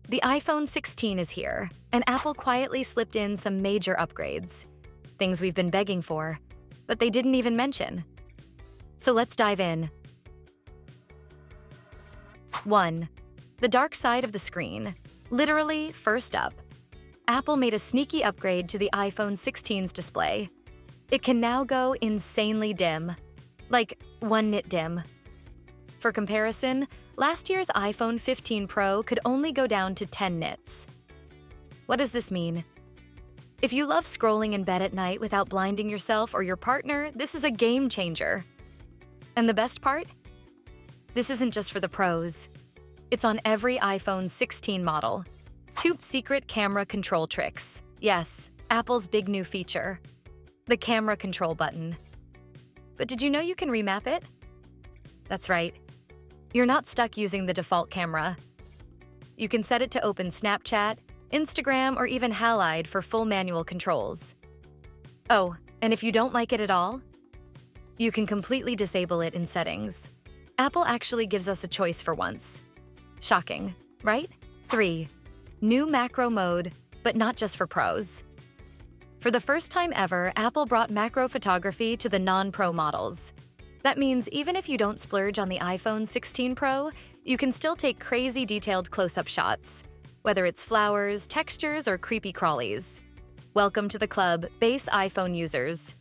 The iPhone 16 is here, and Apple quietly slipped in some major upgrades. Things we've been begging for, but they didn't even mention. So let's dive in. 1. The dark side of the screen. Literally, first up. Apple made a sneaky upgrade to the iPhone 16's display. It can now go insanely dim, like 1 nit dim. For comparison, last year's iPhone 15 Pro could only go down to 10 nits. What does this mean? If you love scrolling in bed at night without blinding yourself or your partner, this is a game changer. And the best part? This isn't just for the pros. It's on every iPhone 16 model. 2 secret camera control tricks. Yes, Apple's big new feature. The camera control button. But did you know you can remap it? That's right. You're not stuck using the default camera. You can set it to open Snapchat, Instagram, or even Halide for full manual controls. Oh, and if you don't like it at all, you can completely disable it in settings. Apple actually gives us a choice for once. Shocking, right? 3. New macro mode, but not just for pros. For the first time ever, Apple brought macro photography to the non-pro models. That means even if you don't splurge on the iPhone 16 Pro, you can still take crazy detailed close-up shots, whether it's flowers, textures, or creepy crawlies. Welcome to the club, base iPhone users.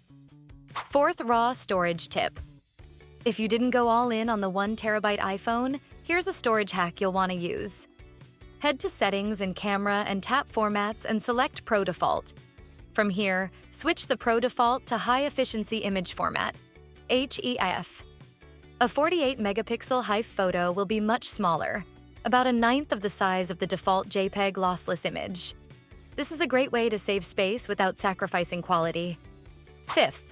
4th raw storage tip. If you didn't go all in on the 1 terabyte iPhone, here's a storage hack you'll want to use. Head to Settings in Camera and tap Formats and select Pro Default. From here, switch the Pro Default to High Efficiency Image Format, HEIF. A 48-megapixel HEIF photo will be much smaller, about 1/9 of the size of the default JPEG lossless image. This is a great way to save space without sacrificing quality. 5th,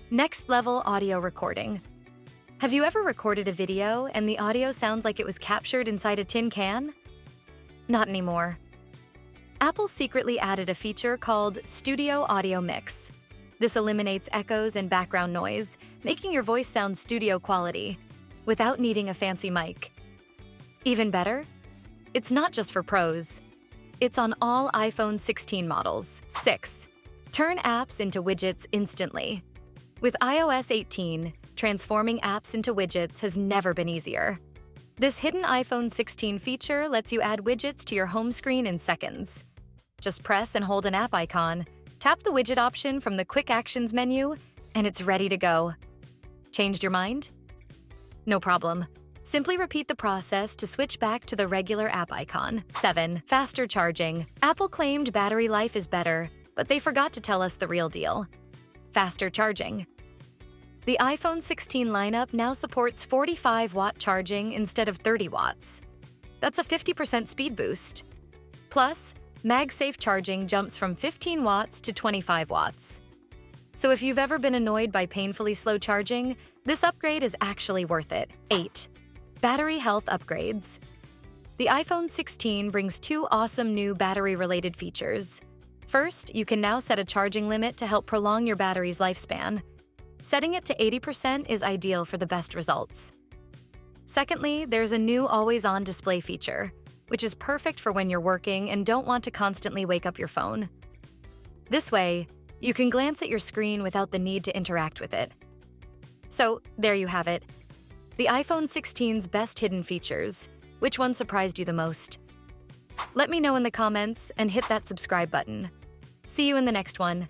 next-level audio recording. Have you ever recorded a video and the audio sounds like it was captured inside a tin can? Not anymore. Apple secretly added a feature called Studio Audio Mix. This eliminates echoes and background noise, making your voice sound studio quality, without needing a fancy mic. Even better? It's not just for pros. It's on all iPhone 16 models. 6. Turn apps into widgets instantly. With iOS 18, transforming apps into widgets has never been easier. This hidden iPhone 16 feature lets you add widgets to your home screen in seconds. Just press and hold an app icon, tap the widget option from the Quick Actions menu, and it's ready to go. Changed your mind? No problem. Simply repeat the process to switch back to the regular app icon. 7. Faster charging. Apple claimed battery life is better, but they forgot to tell us the real deal. Faster charging. The iPhone 16 lineup now supports 45-watt charging instead of 30 watts. That's a 50% speed boost. Plus, MagSafe charging jumps from 15 watts to 25 watts. So if you've ever been annoyed by painfully slow charging, this upgrade is actually worth it. 8. Battery health upgrades. The iPhone 16 brings 2 awesome new battery-related features. First, you can now set a charging limit to help prolong your battery's lifespan. Setting it to 80% is ideal for the best results. Secondly, there's a new always-on display feature, which is perfect for when you're working and don't want to constantly wake up your phone. This way, you can glance at your screen without the need to interact with it. So, there you have it. The iPhone 16's best hidden features. Which one surprised you the most? Let me know in the comments and hit that subscribe button. See you in the next one.